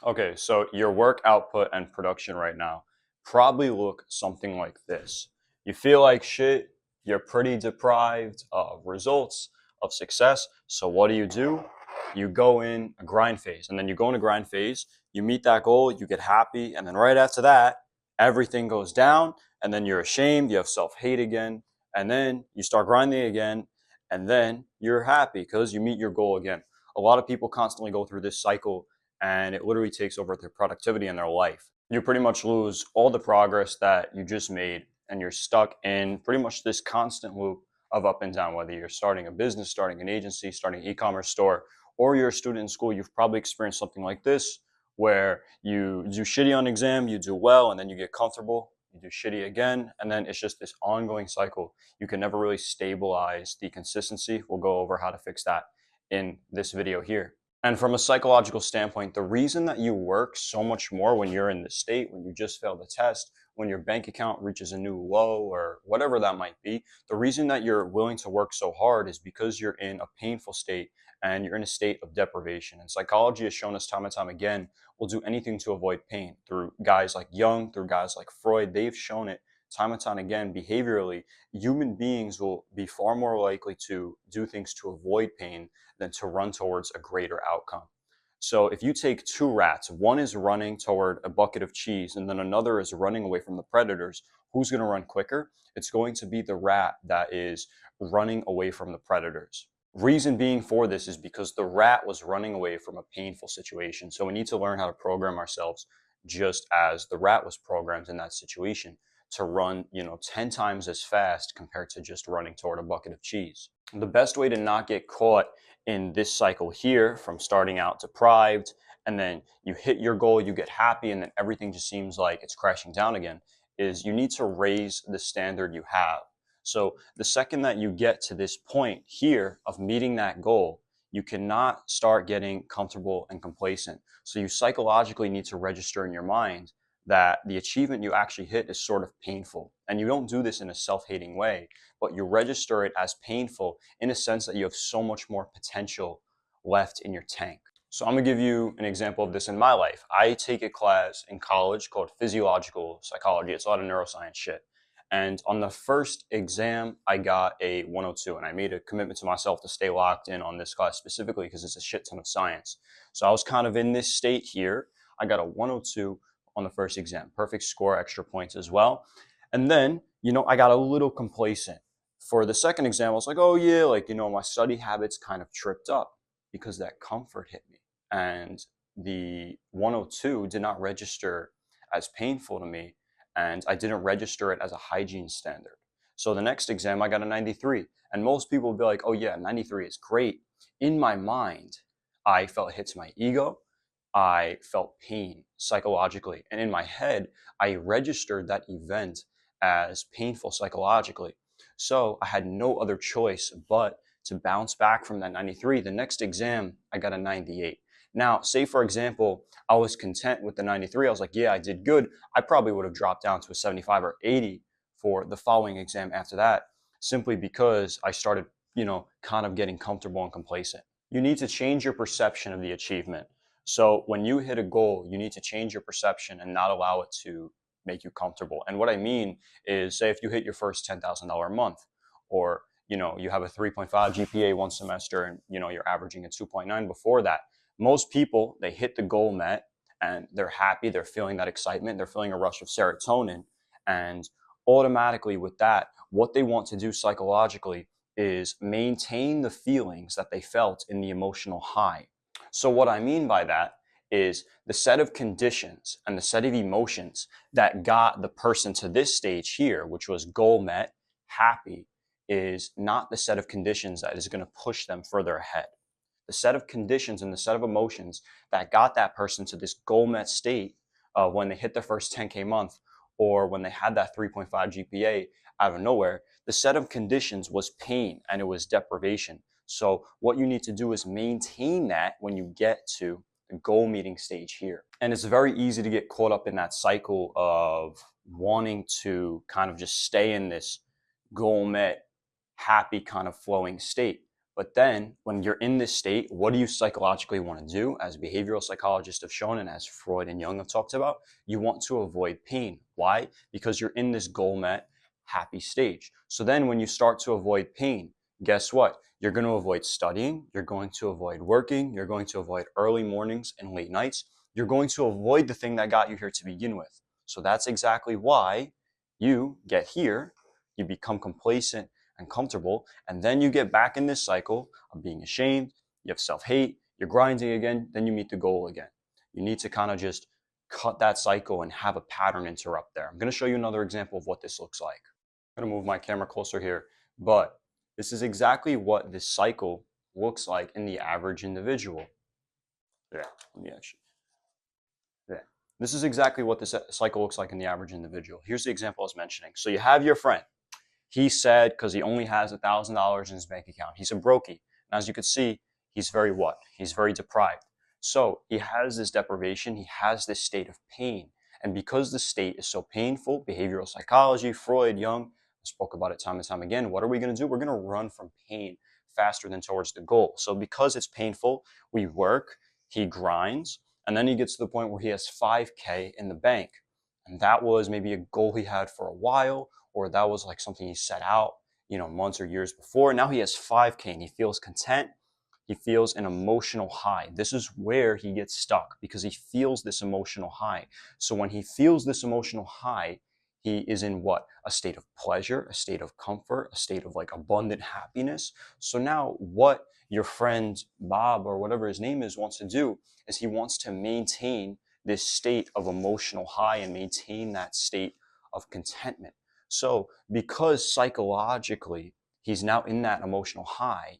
Okay, so your work output and production right now probably look something like this. You feel like shit, you're pretty deprived of results, of success. So what do? You go in a grind phase, and then you go in a grind phase, you meet that goal, you get happy, and then right after that, everything goes down, and then you're ashamed, you have self-hate again, and then you start grinding again, and then you're happy because you meet your goal again. A lot of people constantly go through this cycle and it literally takes over their productivity in their life. You pretty much lose all the progress that you just made, and you're stuck in pretty much this constant loop of up and down. Whether you're starting a business, starting an agency, starting an e-commerce store, or you're a student in school, you've probably experienced something like this where you do shitty on exam, you do well, and then you get comfortable, you do shitty again, and then it's just this ongoing cycle. You can never really stabilize the consistency. We'll go over how to fix that in this video here. And from a psychological standpoint, the reason that you work so much more when you're in this state, when you just failed a test, when your bank account reaches a new low or whatever that might be, the reason that you're willing to work so hard is because you're in a painful state and you're in a state of deprivation. And psychology has shown us time and time again, we'll do anything to avoid pain. Through guys like Jung, through guys like Freud, they've shown it time and time again, behaviorally, human beings will be far more likely to do things to avoid pain than to run towards a greater outcome. So if you take two rats, one is running toward a bucket of cheese and then another is running away from the predators, who's going to run quicker? It's going to be the rat that is running away from the predators. Reason being for this is because the rat was running away from a painful situation. So we need to learn how to program ourselves just as the rat was programmed in that situation to run, 10 times as fast compared to just running toward a bucket of cheese. The best way to not get caught in this cycle here from starting out deprived and then you hit your goal, you get happy, and then everything just seems like it's crashing down again, is you need to raise the standard you have. So the second that you get to this point here of meeting that goal, you cannot start getting comfortable and complacent. So you psychologically need to register in your mind that the achievement you actually hit is sort of painful. And you don't do this in a self-hating way, but you register it as painful in a sense that you have so much more potential left in your tank. So I'm gonna give you an example of this in my life. I take a class in college called physiological psychology. It's a lot of neuroscience shit. And on the first exam, I got a 102, and I made a commitment to myself to stay locked in on this class specifically because it's a shit ton of science. So I was kind of in this state here. I got a 102 on the first exam, perfect score, extra points as well. And then, I got a little complacent. For the second exam, I was like, oh yeah, my study habits kind of tripped up because that comfort hit me. And the 102 did not register as painful to me, and I didn't register it as a hygiene standard. So the next exam, I got a 93. And most people will be like, oh yeah, 93 is great. In my mind, I felt it hits my ego. I felt pain psychologically. And in my head, I registered that event as painful psychologically. So I had no other choice but to bounce back from that 93. The next exam, I got a 98. Now, say for example, I was content with the 93. I was like, yeah, I did good. I probably would have dropped down to a 75 or 80 for the following exam after that, simply because I started, kind of getting comfortable and complacent. You need to change your perception of the achievement. So when you hit a goal, you need to change your perception and not allow it to make you comfortable. And what I mean is, say if you hit your first $10,000 a month, or you have a 3.5 GPA one semester, and you're averaging a 2.9 before that. Most people, they hit the goal met and they're happy, they're feeling that excitement, they're feeling a rush of serotonin, and automatically with that, what they want to do psychologically is maintain the feelings that they felt in the emotional high. So what I mean by that is the set of conditions and the set of emotions that got the person to this stage here, which was goal met, happy, is not the set of conditions that is going to push them further ahead. The set of conditions and the set of emotions that got that person to this goal met state when they hit their first 10K month, or when they had that 3.5 GPA out of nowhere, the set of conditions was pain and it was deprivation. So what you need to do is maintain that when you get to the goal meeting stage here. And it's very easy to get caught up in that cycle of wanting to kind of just stay in this goal met, happy kind of flowing state. But then when you're in this state, what do you psychologically want to do? As behavioral psychologists have shown and as Freud and Jung have talked about, you want to avoid pain. Why? Because you're in this goal met, happy stage. So then when you start to avoid pain, guess what? You're going to avoid studying, you're going to avoid working, you're going to avoid early mornings and late nights. You're going to avoid the thing that got you here to begin with. So that's exactly why you get here, you become complacent and comfortable, and then you get back in this cycle of being ashamed, you have self-hate, you're grinding again, then you meet the goal again. You need to kind of just cut that cycle and have a pattern interrupt there. I'm going to show you another example of what this looks like. I'm going to move my camera closer here, but this is exactly what this cycle looks like in the average individual. Yeah, let me actually. Yeah. This is exactly what this cycle looks like in the average individual. Here's the example I was mentioning. So you have your friend. He said, because he only has $1,000 in his bank account, he's a brokey. And as you can see, he's very what? He's very deprived. So he has this deprivation, he has this state of pain. And because the state is so painful, behavioral psychology, Freud, Jung, spoke about it time and time again, what are we going to do? We're going to run from pain faster than towards the goal. So because it's painful, we work, he grinds, and then he gets to the point where he has 5K in the bank. And that was maybe a goal he had for a while, or that was like something he set out, months or years before. Now he has 5K and he feels content. He feels an emotional high. This is where he gets stuck because he feels this emotional high. So when he feels this emotional high, he is in what? A state of pleasure, a state of comfort, a state of like abundant happiness. So now what your friend Bob or whatever his name is wants to do is he wants to maintain this state of emotional high and maintain that state of contentment. So because psychologically he's now in that emotional high,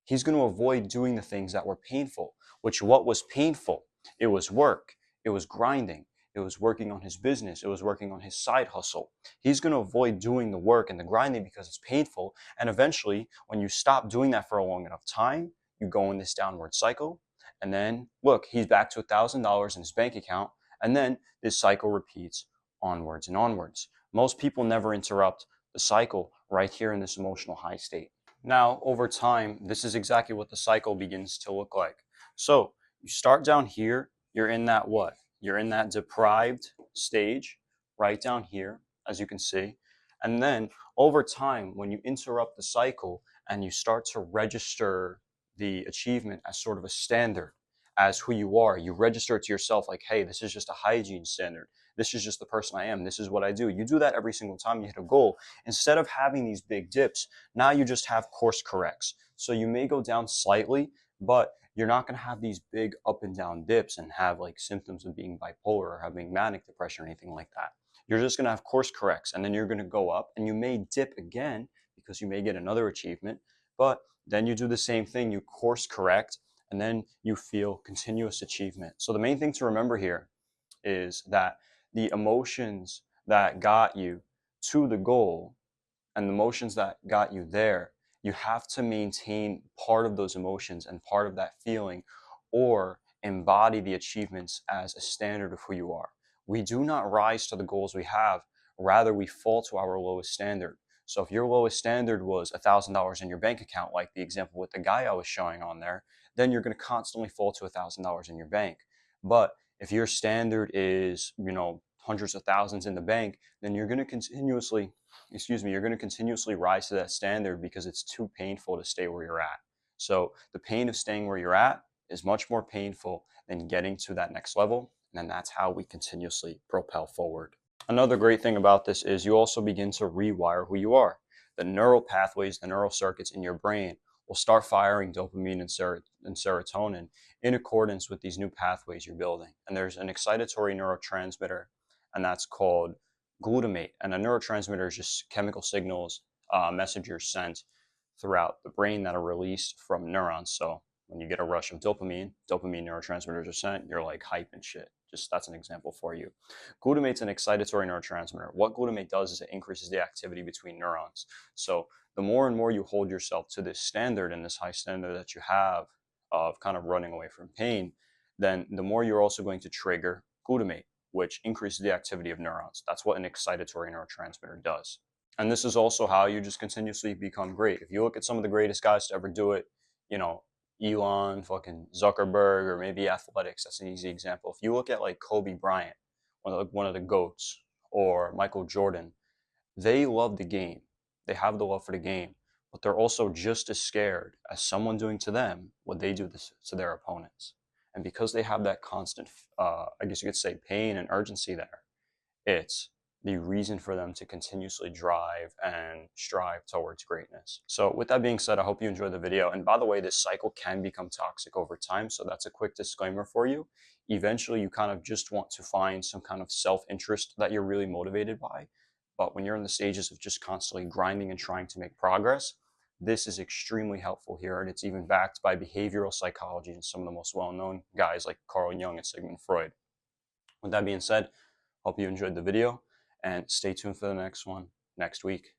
he's going to avoid doing the things that were painful, which what was painful? It was work. It was grinding. It was working on his business. It was working on his side hustle. He's going to avoid doing the work and the grinding because it's painful. And eventually, when you stop doing that for a long enough time, you go in this downward cycle. And then, look, he's back to $1,000 in his bank account. And then this cycle repeats onwards and onwards. Most people never interrupt the cycle right here in this emotional high state. Now, over time, this is exactly what the cycle begins to look like. So you start down here, you're in that what? You're in that deprived stage, right down here, as you can see. And then over time, when you interrupt the cycle and you start to register the achievement as sort of a standard, as who you are, you register it to yourself like, hey, this is just a hygiene standard. This is just the person I am. This is what I do. You do that every single time you hit a goal. Instead of having these big dips, now you just have course corrects. So you may go down slightly, but you're not going to have these big up and down dips and have like symptoms of being bipolar or having manic depression or anything like that. You're just going to have course corrects, and then you're going to go up, and you may dip again because you may get another achievement, but then you do the same thing. You course correct, and then you feel continuous achievement. So the main thing to remember here is that the emotions that got you to the goal and the emotions that got you there, you have to maintain part of those emotions and part of that feeling, or embody the achievements as a standard of who you are. We do not rise to the goals we have, rather we fall to our lowest standard. So if your lowest standard was $1,000 in your bank account, like the example with the guy I was showing on there, then you're going to constantly fall to $1,000 in your bank. But if your standard is, hundreds of thousands in the bank, then you're going to continuously rise to that standard because it's too painful to stay where you're at. So the pain of staying where you're at is much more painful than getting to that next level. And then that's how we continuously propel forward. Another great thing about this is you also begin to rewire who you are. The neural pathways, the neural circuits in your brain will start firing dopamine and serotonin in accordance with these new pathways you're building. And there's an excitatory neurotransmitter, and that's called glutamate. And a neurotransmitter is just chemical signals, messages sent throughout the brain that are released from neurons. So when you get a rush of dopamine neurotransmitters are sent, you're like hype and shit. Just that's an example for you. Glutamate's an excitatory neurotransmitter. What glutamate does is it increases the activity between neurons. So the more and more you hold yourself to this standard and this high standard that you have of kind of running away from pain, then the more you're also going to trigger glutamate, which increases the activity of neurons. That's what an excitatory neurotransmitter does. And this is also how you just continuously become great. If you look at some of the greatest guys to ever do it, you know, Elon, fucking Zuckerberg, or maybe athletics, that's an easy example. If you look at like Kobe Bryant, one of the GOATs, or Michael Jordan, they love the game. They have the love for the game, but they're also just as scared as someone doing to them what they do this to their opponents. And because they have that constant, I guess you could say, pain and urgency there, it's the reason for them to continuously drive and strive towards greatness. So with that being said, I hope you enjoyed the video. And by the way, this cycle can become toxic over time. So that's a quick disclaimer for you. Eventually, you kind of just want to find some kind of self-interest that you're really motivated by. But when you're in the stages of just constantly grinding and trying to make progress, this is extremely helpful here. And it's even backed by behavioral psychology and some of the most well-known guys like Carl Jung and Sigmund Freud. With that being said, hope you enjoyed the video and stay tuned for the next one next week.